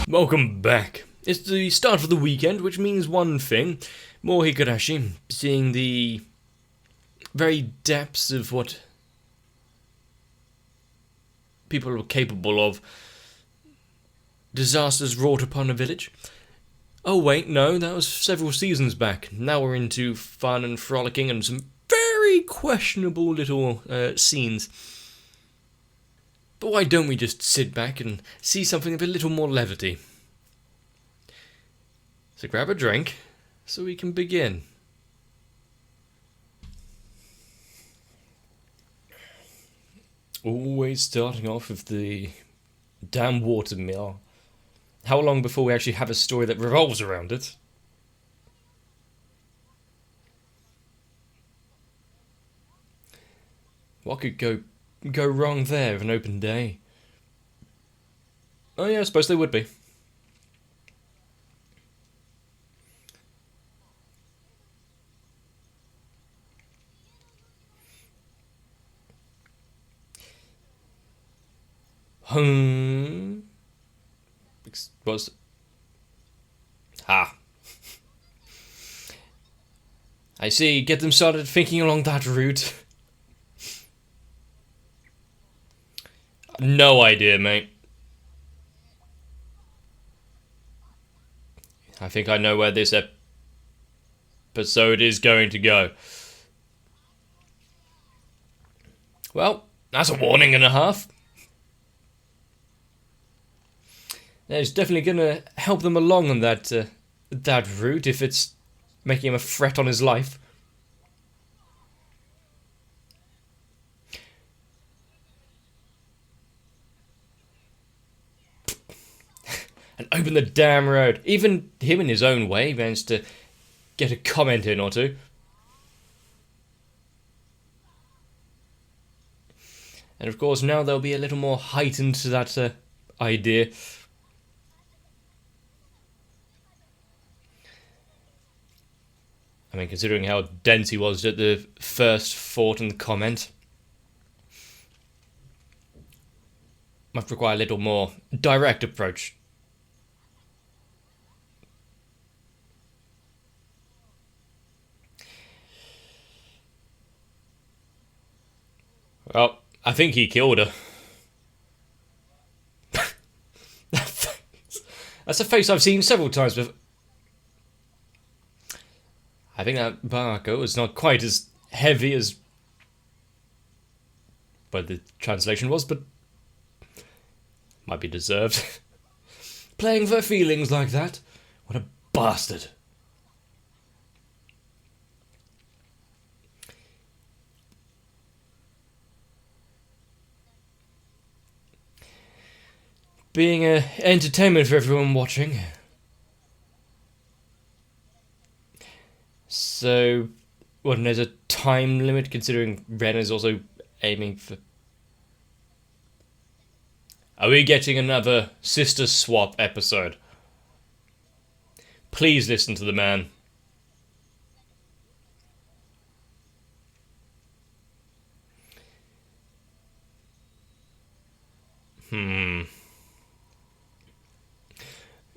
Welcome back. It's the start of the weekend, which means one thing. More Higurashi, seeing the very depths of what people are capable of. Disasters wrought upon a village. Oh wait, no, that was several seasons back. Now we're into fun and frolicking and some very questionable little scenes. But why don't we just sit back and see something of a little more levity? So grab a drink, so we can begin. Always starting off with the damn watermill. How long before we actually have a story that revolves around it? What could go wrong there with an open day? Oh yeah, I suppose there would be. Was I see. Get them started thinking along that route. No idea, mate. I think I know where this episode is going to go. Well, that's a warning and a half. It's definitely going to help them along on that route if it's making him a threat on his life. And open the damn road. Even him in his own way managed to get a comment in or two. And of course now there'll be a little more heightened to that idea. I mean, considering how dense he was at the first thought and comment, might require a little more direct approach. Well, I think he killed her. That's a face I've seen several times before. I think that Barako is not quite as heavy as what the translation was, but might be deserved. Playing for feelings like that? What a bastard. Being an entertainment for everyone watching. So, and there's a time limit considering Ren is also aiming for... Are we getting another sister swap episode? Please listen to the man.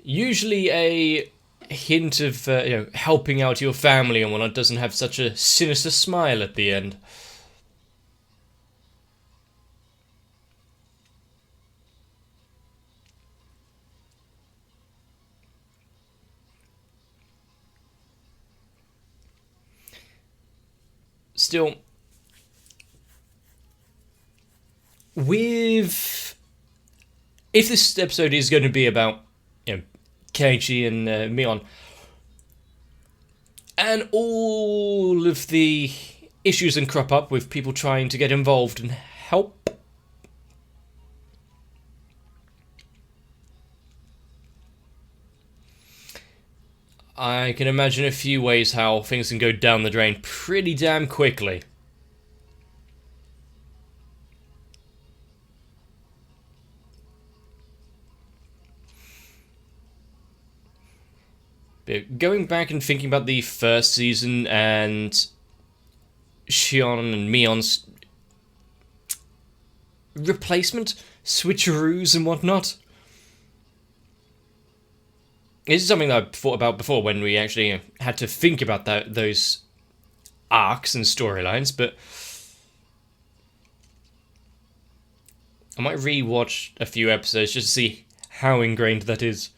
Usually a hint of helping out your family and whatnot doesn't have such a sinister smile at the end. Still, if this episode is going to be about Keiichi and Mion, and all of the issues that crop up with people trying to get involved and help, I can imagine a few ways how things can go down the drain pretty damn quickly. But going back and thinking about the first season and Shion and Mion's replacement, switcheroos and whatnot, This is something that I've thought about before when we actually had to think about those arcs and storylines, but I might re-watch a few episodes just to see how ingrained that is.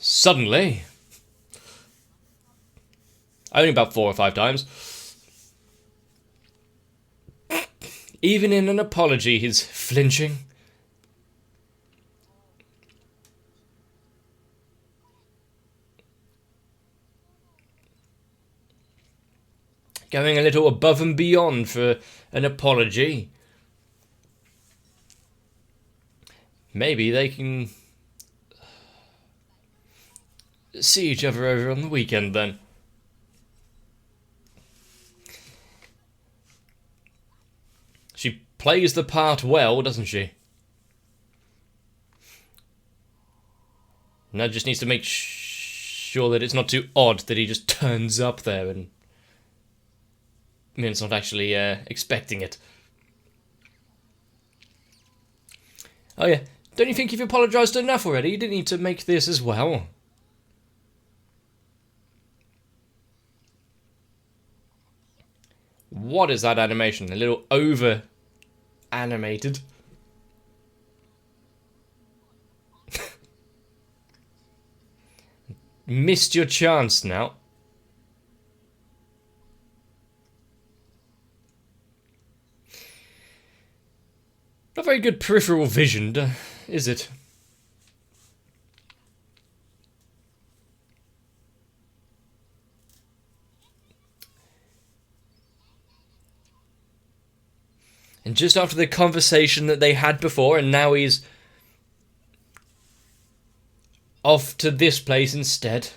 Suddenly, only about 4 or 5 times, even in an apology, he's flinching. Going a little above and beyond for an apology. Maybe they can see each other over on the weekend then. She plays the part well, doesn't she? Now just needs to make sure that it's not too odd that he just turns up there and Min's not actually expecting it. Oh yeah, don't you think you've apologised enough already? You didn't need to make this as well. What is that animation? A little over animated. Missed your chance now. Not very good peripheral vision, is it? And just after the conversation that they had before, and now he's off to this place instead.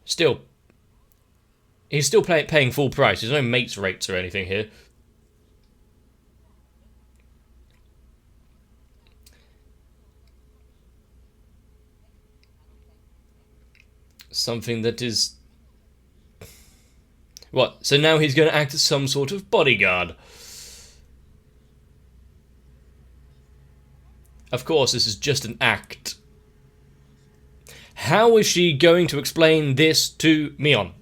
Still, he's still paying full price. There's no mates rates or anything here. Something that is... What? So now he's going to act as some sort of bodyguard. Of course, this is just an act. How is she going to explain this to Mion?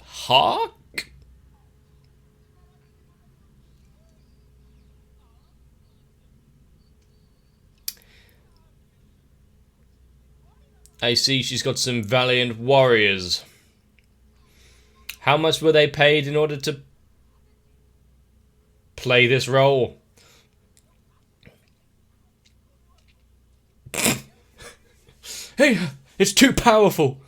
Hark? I see she's got some valiant warriors. How much were they paid in order to play this role? Hey, it's too powerful.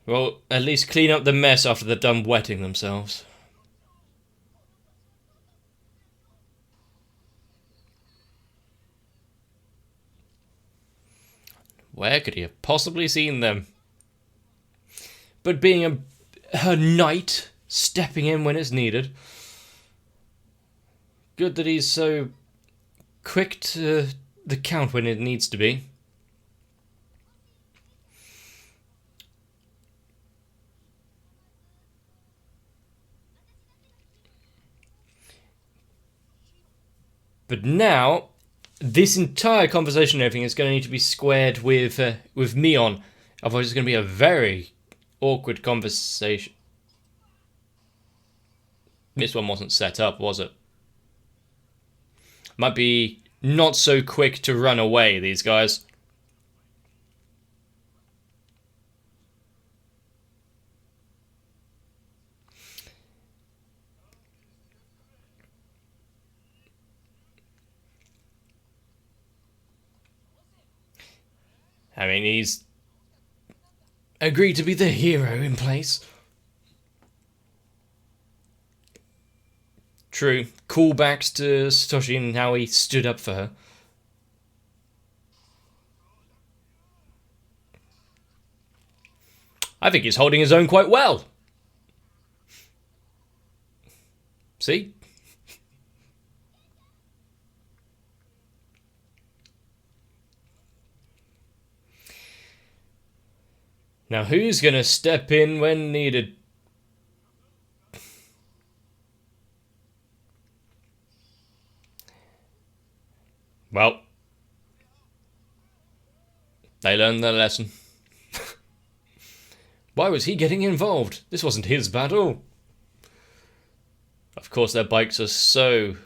Well, at least clean up the mess after they're done wetting themselves. Where could he have possibly seen them? But being her knight, stepping in when it's needed. Good that he's so quick to the count when it needs to be. But now, this entire conversation and everything is going to need to be squared with Mion. Otherwise it's going to be a very awkward conversation. This one wasn't set up, was it? Might be not so quick to run away, these guys. I mean, he's agreed to be the hero in place. True. Callbacks to Satoshi and how he stood up for her. I think he's holding his own quite well. See? Now who's gonna step in when needed? Well, they learned their lesson. Why was he getting involved? This wasn't his battle. Of course, their bikes are so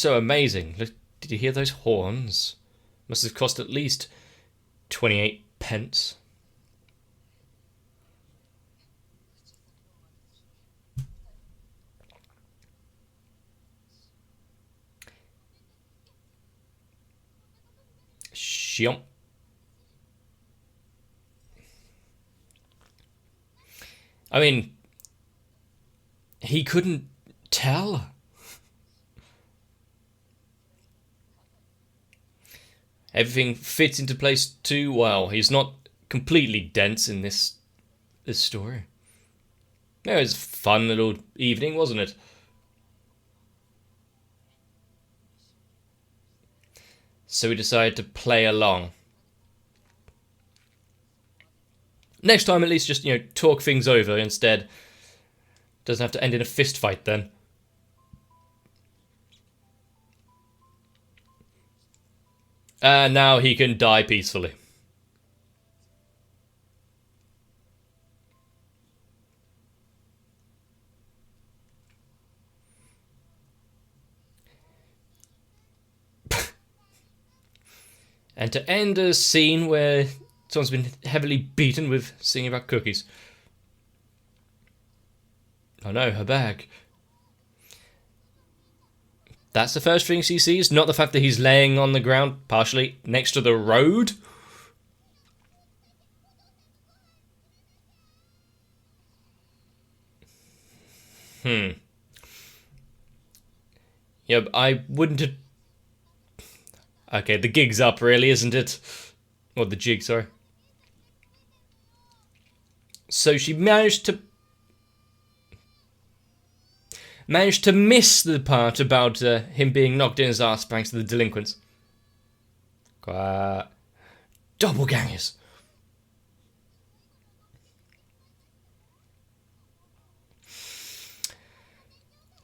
amazing. Did you hear those horns? Must have cost at least 28 pence. Shion. I mean, he couldn't tell. Everything fits into place too well. He's not completely dense in this story. It was a fun little evening, wasn't it? So we decided to play along. Next time, at least just, talk things over instead. Doesn't have to end in a fist fight then. And now he can die peacefully. And to end a scene where someone's been heavily beaten with singing about cookies. Oh no, her bag. That's the first thing she sees, not the fact that he's laying on the ground, partially, next to the road. Yeah, I wouldn't have... Okay, the gig's up, really, isn't it? Or the jig, sorry. So she managed to miss the part about him being knocked in his ass thanks to the delinquents. Doppelgangers.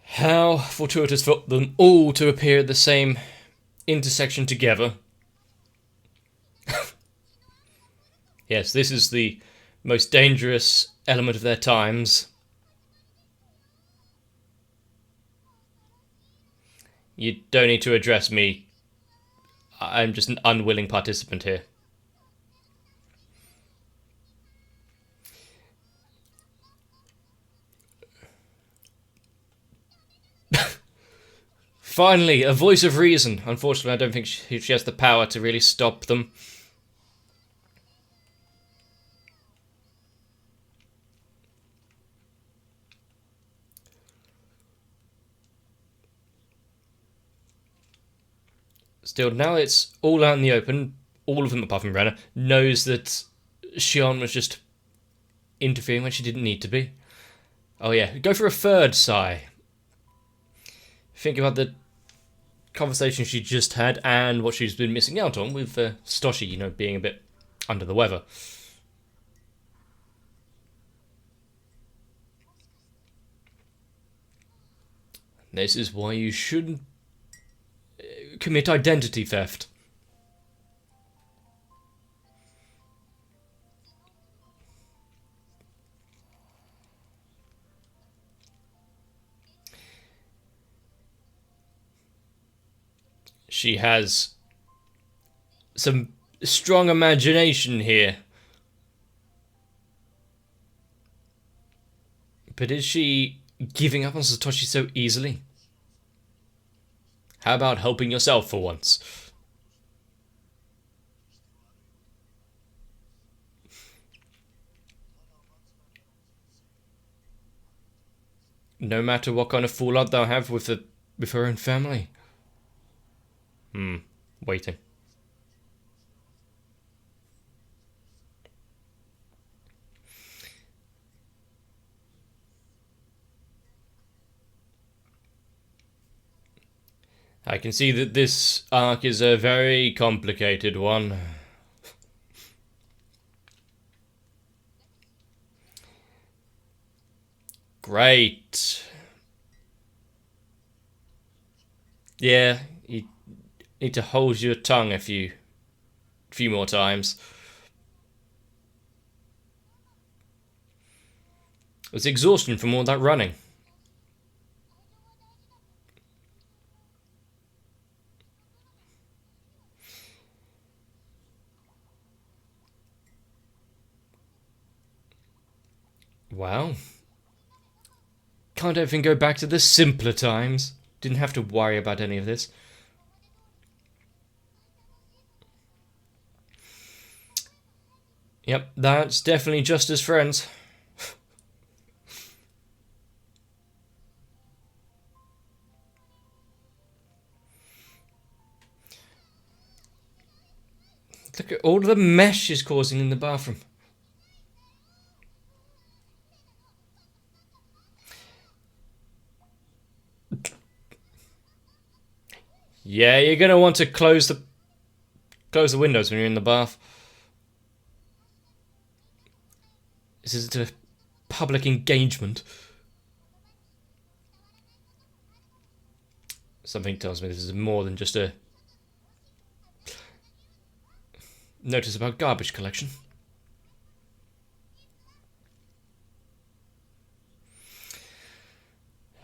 How fortuitous for them all to appear at the same intersection together. Yes, this is the most dangerous element of their times. You don't need to address me. I'm just an unwilling participant here. Finally, a voice of reason. Unfortunately, I don't think she has the power to really stop them. Still, now it's all out in the open. All of them, apart from Renner, knows that Shion was just interfering when she didn't need to be. Oh yeah, go for a third sigh. Think about the conversation she just had and what she's been missing out on with Stoshi, being a bit under the weather. This is why you shouldn't commit identity theft. She has some strong imagination here. But is she giving up on Satoshi so easily? How about helping yourself for once? No matter what kind of fallout they'll have with her own family. Waiting. I can see that this arc is a very complicated one. Great. Yeah, you need to hold your tongue a few more times. It's exhaustion from all that running. Well, can't everything go back to the simpler times? Didn't have to worry about any of this. Yep, that's definitely just as friends. Look at all the mess she's causing in the bathroom. Yeah, you're gonna want to close the windows when you're in the bath. This isn't a public engagement. Something tells me this is more than just a notice about garbage collection.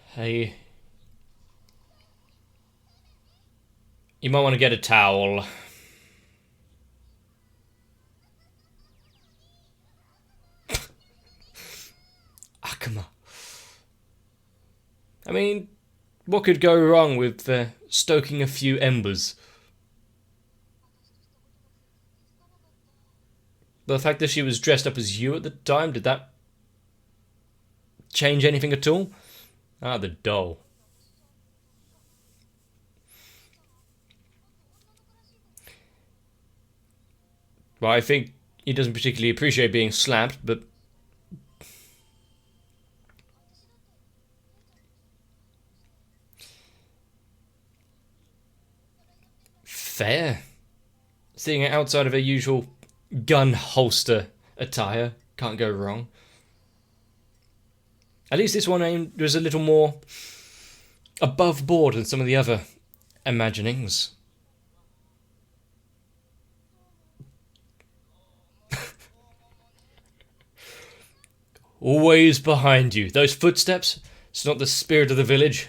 Hey, you might want to get a towel. Akuma. I mean, what could go wrong with stoking a few embers? The fact that she was dressed up as you at the time, did that change anything at all? Ah, the doll. Well, I think he doesn't particularly appreciate being slapped, but fair. Seeing it outside of her usual gun holster attire, can't go wrong. At least this one was a little more above board than some of the other imaginings. Always behind you. Those footsteps, it's not the spirit of the village,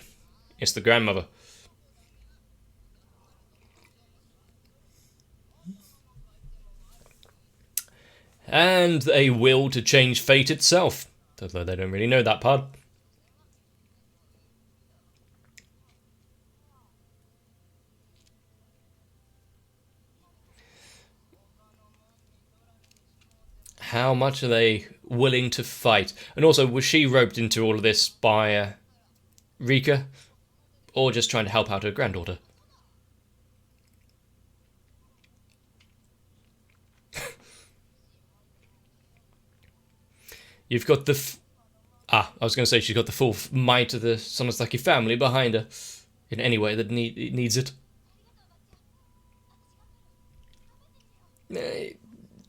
it's the grandmother. And a will to change fate itself, although they don't really know that part. How much are they willing to fight? And also, was she roped into all of this by Rika? Or just trying to help out her granddaughter? You've got the... I was going to say she's got the full might of the Sonosaki family behind her. In any way that needs it.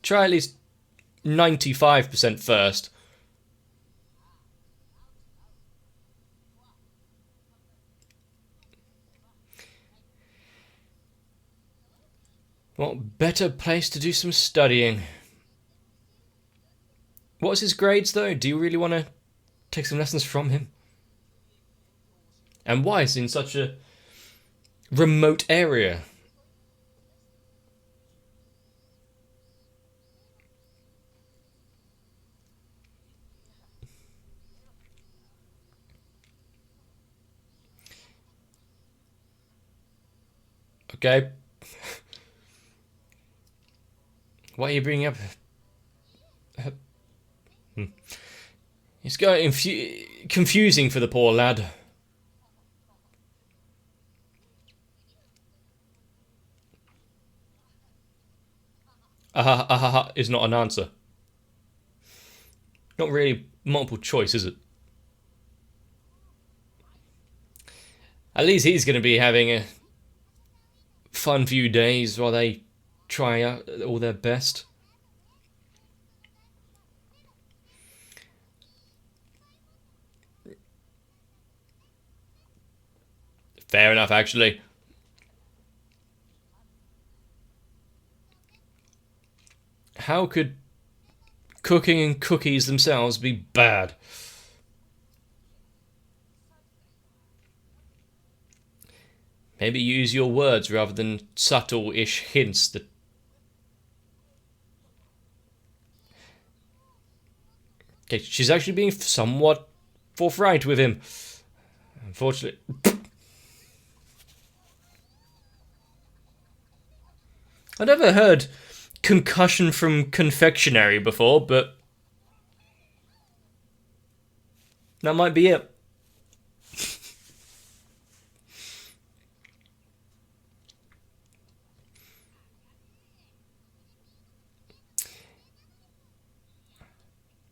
Try at least 95% first. What better place to do some studying? What's his grades, though? Do you really want to take some lessons from him? And why is he in such a remote area? Okay. Why are you bringing up... It's going confusing for the poor lad. Is not an answer. Not really multiple choice, is it? At least he's going to be having fun few days while they try out all their best. Fair enough, actually. How could cooking and cookies themselves be bad? Maybe use your words rather than subtle-ish hints that... Okay, she's actually being somewhat forthright with him. Unfortunately... I'd never heard concussion from confectionery before, but that might be it.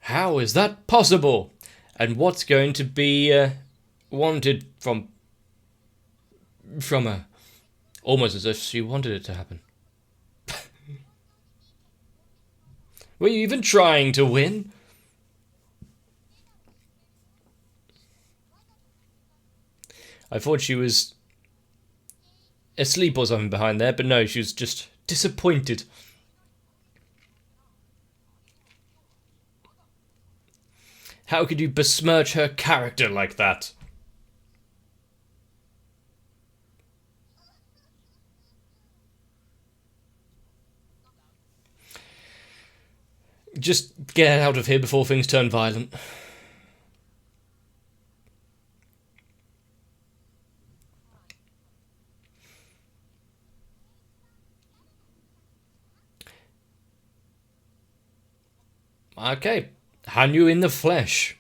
How is that possible? And what's going to be wanted from her? Almost as if she wanted it to happen. Were you even trying to win? I thought she was asleep or something behind there, but no, she was just disappointed. How could you besmirch her character like that? Just get out of here before things turn violent. Okay, Hanyu in the flesh.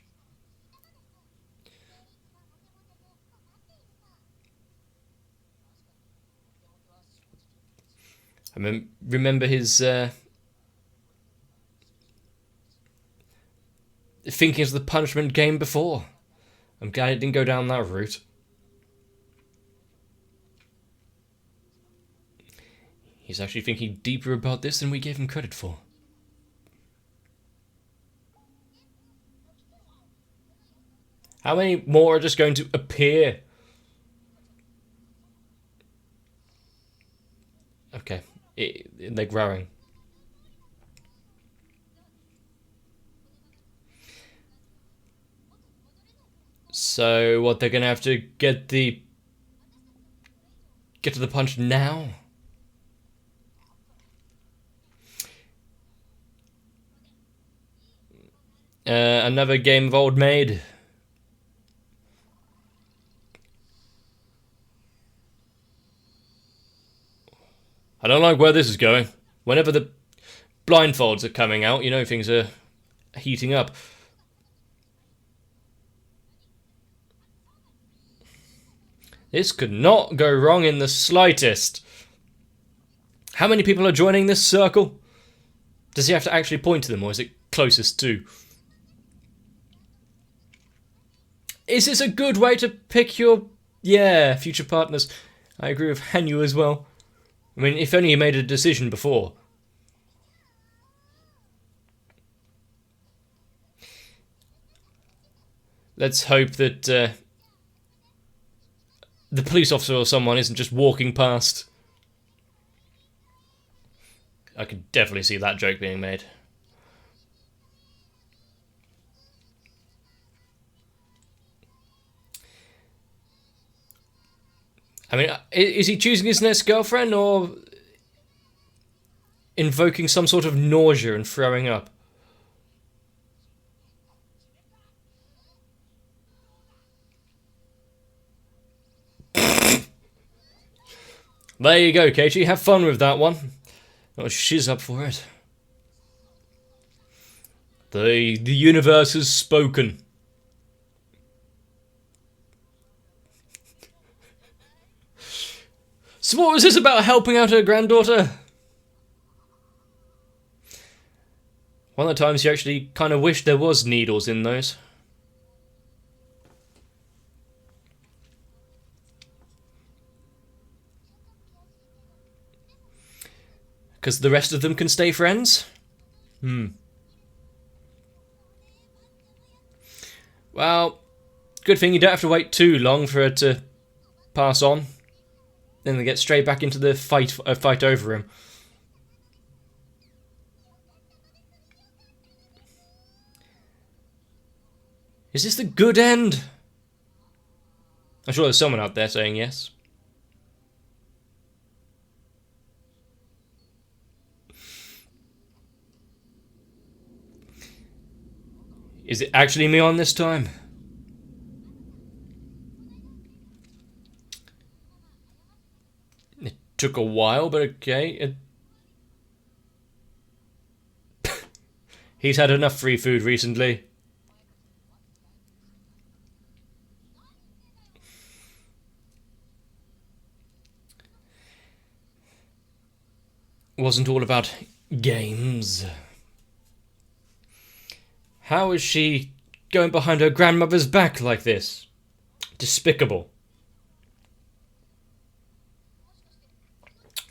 I remember his thinking of the punishment game before. I'm glad it didn't go down that route. He's actually thinking deeper about this than we gave him credit for. How many more are just going to appear? Okay, they're growing. So what, they're gonna have to get to the punch now? Another game of Old Maid. I don't like where this is going. Whenever the blindfolds are coming out, you know things are heating up. This could not go wrong in the slightest. How many people are joining this circle? Does he have to actually point to them, or is it closest to? Is this a good way to pick your, future partners? I agree with Hanyu as well. I mean, if only he made a decision before. Let's hope that the police officer or someone isn't just walking past. I could definitely see that joke being made. I mean, is he choosing his next girlfriend or invoking some sort of nausea and throwing up? There you go, Katie. Have fun with that one. Oh, she's up for it. The universe has spoken. So what was this about helping out her granddaughter? One of the times you actually kind of wish there was needles in those. Because the rest of them can stay friends? Well, good thing you don't have to wait too long for her to pass on. Then they get straight back into the fight over him. Is this the good end? I'm sure there's someone out there saying yes. Is it actually me on this time? It took a while, but okay. He's had enough free food recently. Wasn't all about games. How is she going behind her grandmother's back like this? Despicable.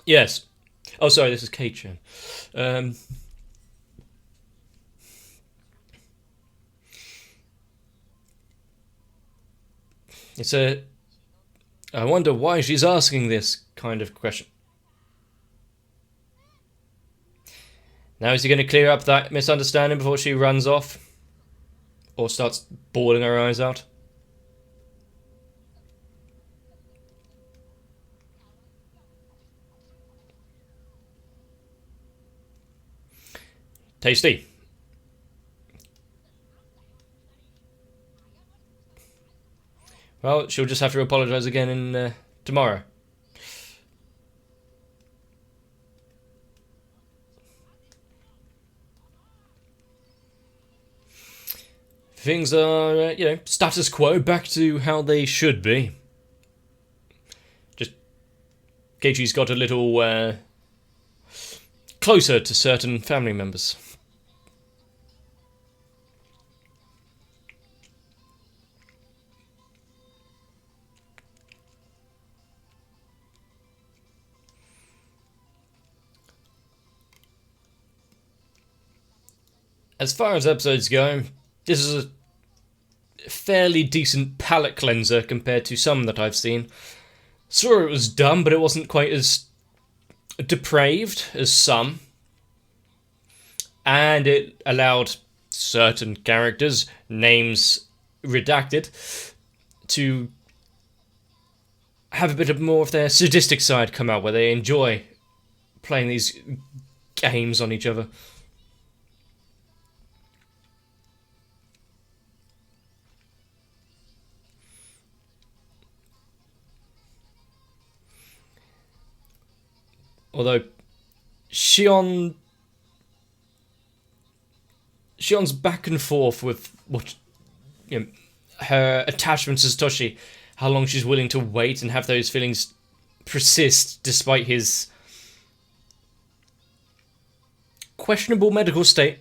Yes. Oh, sorry, this is Kei-chan. It's a... I wonder why she's asking this kind of question. Now is he going to clear up that misunderstanding before she runs off? Or starts bawling her eyes out? Tasty. Well, she'll just have to apologise again in tomorrow. Things are, status quo, back to how they should be. Just Keiichi's got a little closer to certain family members. As far as episodes go, this is a fairly decent palate cleanser compared to some that I've seen. Sure, it was dumb, but it wasn't quite as depraved as some. And it allowed certain characters, names redacted, to have a bit of more of their sadistic side come out, where they enjoy playing these games on each other. Although Shion's back and forth with what her attachment to Satoshi, how long she's willing to wait and have those feelings persist despite his questionable medical state.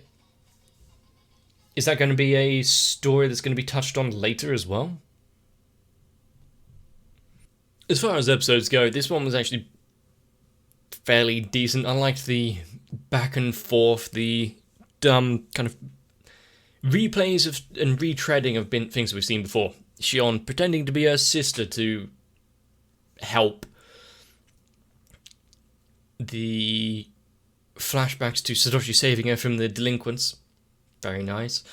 Is that going to be a story that's going to be touched on later as well? As far as episodes go, this one was actually fairly decent. I liked the back and forth, the dumb kind of replays of and retreading of things we've seen before. Shion pretending to be her sister to help. The flashbacks to Satoshi saving her from the delinquents. Very nice.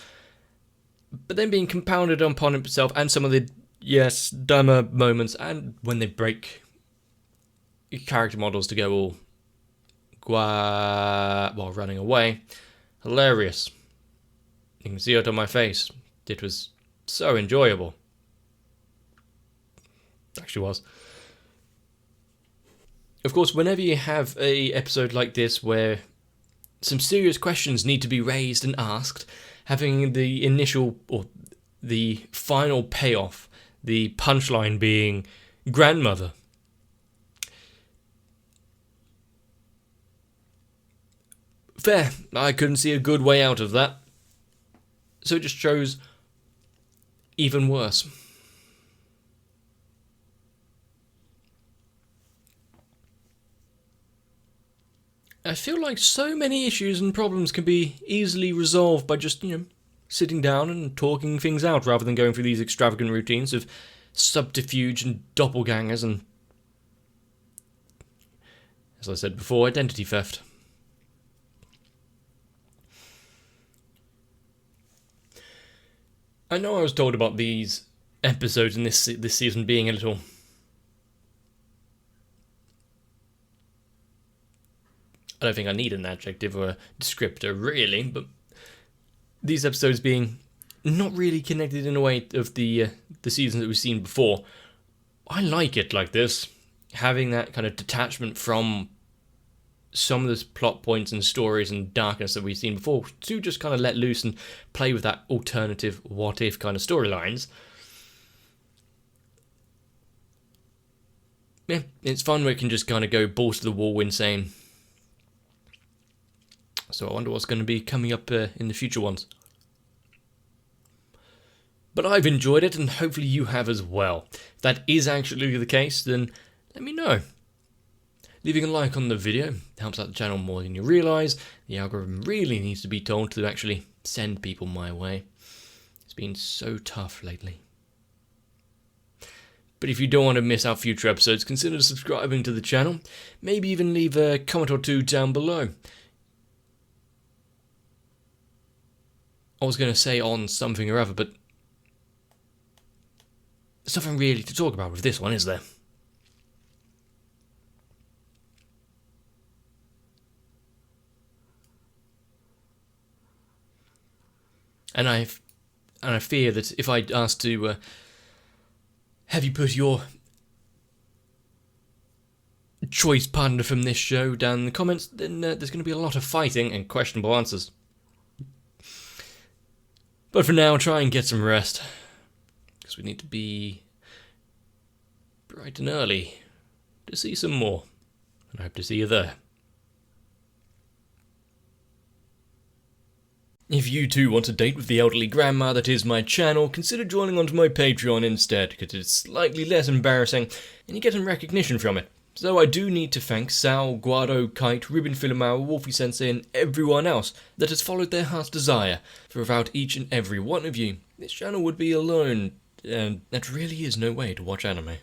But then being compounded upon himself and some of the, dumber moments, and when they break character models to go all while running away. Hilarious. You can see it on my face. It was so enjoyable. Actually was. Of course, whenever you have a episode like this where some serious questions need to be raised and asked, having the initial or the final payoff, the punchline being grandmother. Fair. I couldn't see a good way out of that. So it just shows even worse. I feel like so many issues and problems can be easily resolved by just, sitting down and talking things out rather than going through these extravagant routines of subterfuge and doppelgangers and, as I said before, identity theft. I know I was told about these episodes in this season being a little... I don't think I need an adjective or a descriptor, really, but these episodes being not really connected in a way of the seasons that we've seen before. I like it like this, having that kind of detachment from some of the plot points and stories and darkness that we've seen before, to just kind of let loose and play with that alternative what-if kind of storylines. Yeah, it's fun where it can just kind of go balls to the wall insane. So I wonder what's going to be coming up in the future ones. But I've enjoyed it, and hopefully you have as well. If that is actually the case, then let me know. Leaving a like on the video helps out the channel more than you realise. The algorithm really needs to be told to actually send people my way. It's been so tough lately. But if you don't want to miss out future episodes, consider subscribing to the channel. Maybe even leave a comment or two down below. I was going to say on something or other, but there's nothing really to talk about with this one, is there? And I fear that if I asked to have you put your choice partner from this show down in the comments, then there's going to be a lot of fighting and questionable answers. But for now, try and get some rest, because we need to be bright and early to see some more, and I hope to see you there. If you too want to date with the elderly grandma that is my channel, consider joining onto my Patreon instead, because it's slightly less embarrassing, and you get some recognition from it. So I do need to thank Sal, Guado, Kite, Ruben Filimao, Wolfie Sensei, and everyone else that has followed their heart's desire, for without each and every one of you, this channel would be alone, and that really is no way to watch anime.